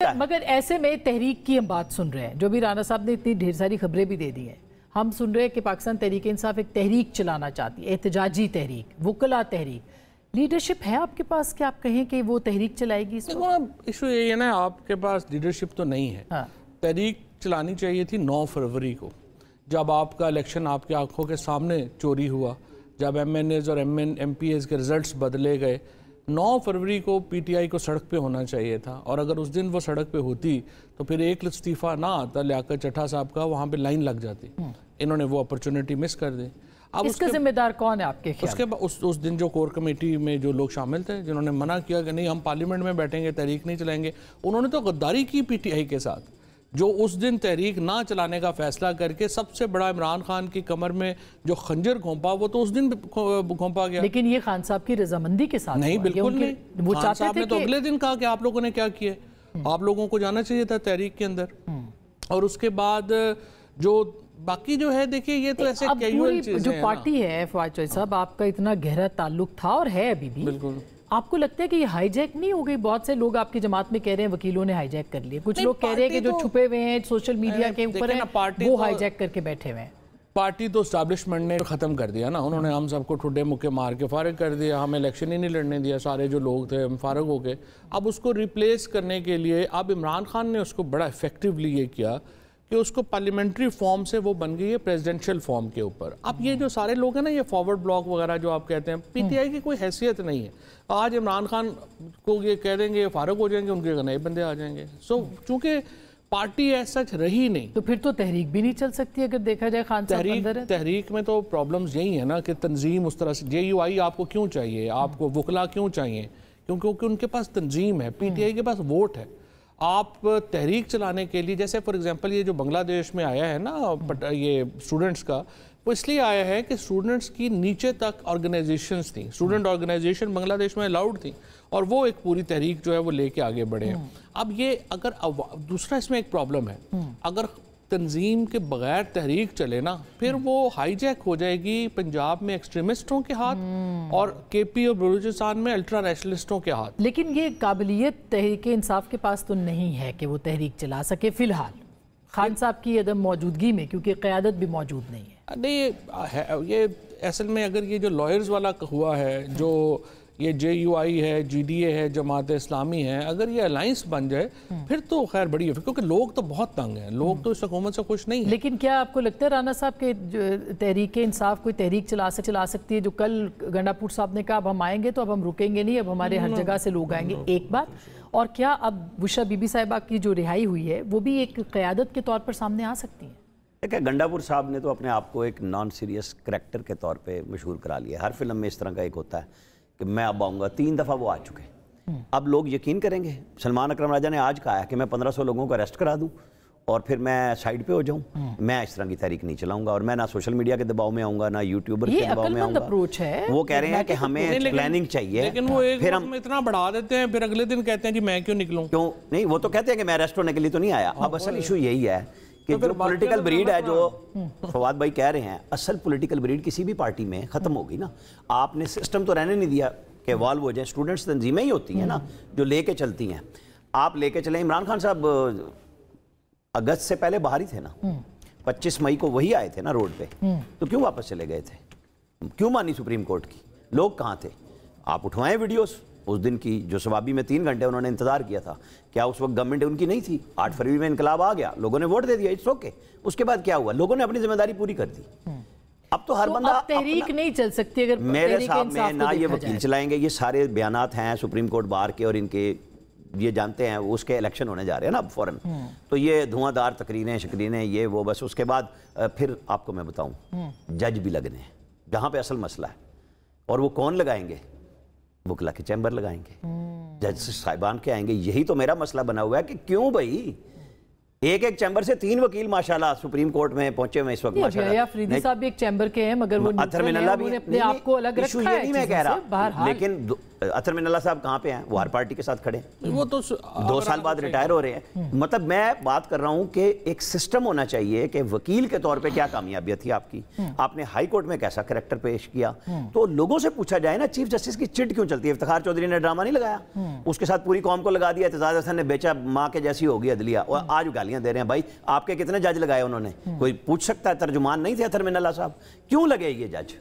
मगर ऐसे में तहरीक की हम बात सुन रहे हैं, जो भी राना साहब ने इतनी ढेर सारी खबरें भी दे दी हैं। हम सुन रहे हैं कि पाकिस्तान तहरीक इंसाफ एक तहरीक चलाना चाहती है, एहतजाजी तहरीक, वकला तहरीक। लीडरशिप है आपके पास कि आप कहें कि वो तहरीक चलाएगी? इशू यही है ना, आपके पास लीडरशिप तो नहीं है। हाँ। तहरीक चलानी चाहिए थी 9 फरवरी को, जब आपका इलेक्शन आपकी आंखों के सामने चोरी हुआ, जब MNAs और MPAs के रिजल्ट्स बदले गए। 9 फरवरी को PTI को सड़क पे होना चाहिए था, और अगर उस दिन वो सड़क पे होती तो फिर एक इस्तीफ़ा ना आता लियाकत चट्टा साहब का, वहाँ पे लाइन लग जाती। इन्होंने वो अपॉर्चुनिटी मिस कर दी। अब इसका जिम्मेदार कौन है आपके ख्याल? उसके बाद उस दिन जो कोर कमेटी में जो लोग शामिल थे, जिन्होंने मना किया कि नहीं हम पार्लियामेंट में बैठेंगे, तहरीक नहीं चलाएंगे, उन्होंने तो गद्दारी की PTI के साथ। जो उस दिन तहरीक ना चलाने का फैसला करके सबसे बड़ा इमरान खान की कमर में जो खंजर घोंपा, वो तो उस दिन घोंपा गया। लेकिन ये खान साहब की रजामंदी के साथ नहीं, बिल्कुल नहीं। वो खान साहब ने तो अगले दिन कहा कि आप लोगों ने क्या किया, आप लोगों को जाना चाहिए था तहरीक के अंदर। और उसके बाद जो बाकी जो है, देखिए ये तो ऐसे कैजुअल चीजें हैं। जो पार्टी है फवाद चौधरी साहब, आपका इतना गहरा ताल्लुक था और है अभी भी, बिल्कुल। आपको लगता है कि ये हाईजैक नहीं हो गई? बहुत से लोग आपकी जमात में कह रहे हैं वकीलों ने हाईजैक कर लिया, कुछ लोग कह रहे हैं कि जो छुपे हुए हैं सोशल मीडिया के ऊपर है वो हाईजैक करके बैठे हुए हैं। पार्टी तो एस्टैब्लिशमेंट ने खत्म कर दिया ना, उन्होंने हम सबको ठुड्डे मुक्के मार के फारिग कर दिया, हमें इलेक्शन ही नहीं लड़ने दिया, सारे जो लोग थे हम फारिग हो गए। अब उसको रिप्लेस करने के लिए अब इमरान खान ने उसको बड़ा इफेक्टिवली ये किया कि उसको पार्लियामेंट्री फॉर्म से वो बन गई है प्रेसिडेंशियल फॉर्म के ऊपर। अब ये जो सारे लोग हैं ना, ये फॉरवर्ड ब्लॉक वगैरह जो आप कहते हैं, PTI की कोई हैसियत नहीं है। आज इमरान खान को ये कह देंगे फारूक हो जाएंगे, उनके नए बंदे आ जाएंगे। चूंकि पार्टी ऐसा रही नहीं, तो फिर तो तहरीक भी नहीं चल सकती अगर देखा जाए। खान साहब तहरीक में तो प्रॉब्लम्स यही है ना कि तंजीम उस तरह से, JUI आपको क्यों चाहिए, आपको वकला क्यों चाहिए, क्योंकि उनके पास तंजीम है, PTI के पास वोट है। आप तहरीक चलाने के लिए, जैसे फॉर एग्जांपल ये जो बांग्लादेश में आया है ना ये स्टूडेंट्स का, वो इसलिए आया है कि स्टूडेंट्स की नीचे तक ऑर्गेनाइजेशंस थी, स्टूडेंट ऑर्गेनाइजेशन बांग्लादेश में अलाउड थी, और वो एक पूरी तहरीक जो है वो लेके आगे बढ़े हैं। अब ये अगर दूसरा इसमें एक प्रॉब्लम है, अगर तंजीम के बगैर तहरीक चले ना, फिर वो हाईजैक हो जाएगी पंजाब में एक्सट्रीमिस्टों के हाथ और KP और बलूचिस्तान में अल्ट्रा नेशनलिस्टों के हाथ। लेकिन ये काबिलियत तहरीक इंसाफ के पास तो नहीं है कि वो तहरीक चला सके फिलहाल, खान साहब की अदम मौजूदगी में, क्योंकि क़यादत भी मौजूद नहीं है। नहीं, ये असल में अगर ये जो लॉयर्स वाला हुआ है, जो ये JUI है, GDA है, जमात इस्लामी है, अगर ये अलाइंस बन जाए फिर तो खैर बड़ी है, क्योंकि लोग तो बहुत तंग हैं, लोग तो इस हुकूमत से खुश नहीं है। लेकिन क्या आपको लगता है राना साहब के तहरीक इंसाफ कोई तहरीक चला सकती है? जो कल गंडापुर साहब ने कहा अब हम आएंगे तो अब हम रुकेंगे नहीं, अब हमारे हर जगह से लोग आएंगे, एक बात। और क्या अब बुशरा बीबी साहिबा की जो रिहाई हुई है वो भी एक क़यादत के तौर पर सामने आ सकती है? देखिए, गंडापुर साहब ने तो अपने आप को एक नॉन सीरियस करैक्टर के तौर पे मशहूर करा लिया। हर फिल्म में इस तरह का एक होता है कि मैं अब आऊँगा, 3 दफ़ा वो आ चुके हैं। अब लोग यकीन करेंगे, सलमान अकरम राजा ने आज कहा है कि मैं 1500 लोगों को अरेस्ट करा दूँ और फिर मैं साइड पे हो जाऊँ। मैं इस तरह की तहरीक नहीं चलाऊंगा, और मैं ना सोशल मीडिया के दबाव में आऊँगा, ना यूट्यूबर के दबाव में आऊँगा। वो कह रहे हैं कि हमें प्लानिंग चाहिए, लेकिन वो फिर हम इतना बढ़ा देते हैं, फिर अगले दिन कहते हैं जी मैं क्यों निकलूँ। क्यों नहीं, वो तो कहते हैं कि मैं अरेस्ट होने के लिए तो नहीं आया। अब असल इशू यही है कि जो पॉलिटिकल ब्रीड है, जो फवाद भाई कह रहे हैं, असल पॉलिटिकल ब्रीड किसी भी पार्टी में ख़त्म होगी ना। आपने सिस्टम तो रहने नहीं दिया कि इवॉल्व हो जाए, स्टूडेंट्स तंजीमें ही होती हैं ना जो लेके चलती हैं। आप लेके चलें, इमरान खान साहब अगस्त से पहले बाहर ही थे ना, 25 मई को वही आए थे ना रोड पे, तो क्यों वापस चले गए थे? क्यों मानी सुप्रीम कोर्ट की? लोग कहाँ थे? आप उठवाएं वीडियोस उस दिन की, जो सवाबी में 3 घंटे उन्होंने इंतजार किया था। क्या उस वक्त गवर्नमेंट उनकी नहीं थी? 8 फरवरी में इनकलाब आ गया, लोगों ने वोट दे दिया, इट्स ओके। उसके बाद क्या हुआ? लोगों ने अपनी जिम्मेदारी पूरी कर दी। अब तो हर बंदा तहरीक नहीं चल सकती अगर मेरे साहब में ना ये वकील चलाएंगे। ये सारे बयानात हैं सुप्रीम कोर्ट बार के, और इनके ये जानते हैं उसके इलेक्शन होने जा रहे हैं ना अब फौरन, तो ये धुआंधार तकरीरें शकरीरें ये वो, बस उसके बाद फिर आपको मैं बताऊं जज भी लगने हैं जहाँ पे असल मसला है। और वो कौन लगाएंगे? वकला के चैम्बर लगाएंगे, जज साहिबान के आएंगे। यही तो मेरा मसला बना हुआ है कि क्यों भाई एक चैम्बर से 3 वकील माशाल्लाह सुप्रीम कोर्ट में पहुंचे हुए इस वक्त। माशाल्लाह अफरीदी साहब भी एक चैम्बर के हैं, मगर वो अपने आप को अलग रखा है, मैं कह रहा, लेकिन अतर मिनल्ला साहब कहाँ पे हैं? वो हर पार्टी के साथ खड़े हैं, वो तो 2 साल बाद रिटायर हो रहे हैं। मतलब मैं बात कर रहा हूं कि एक सिस्टम होना चाहिए कि वकील के तौर पे क्या कामयाबियत थी आपकी, आपने हाई कोर्ट में कैसा करैक्टर पेश किया, तो लोगों से पूछा जाए ना। चीफ जस्टिस की चिट क्यों चलती है? इफ्तिखार चौधरी ने ड्रामा नहीं लगाया, उसके साथ पूरी कौम को लगा दिया, एतजाज हसन ने बेचा, माँ के जैसी होगी अदलिया, और आज गालियां दे रहे हैं। भाई आपके कितने जज लगाए उन्होंने? कोई पूछ सकता है? तर्जुमान नहीं थे अतर मिनल्ला साहब, क्यों लगे ये जज?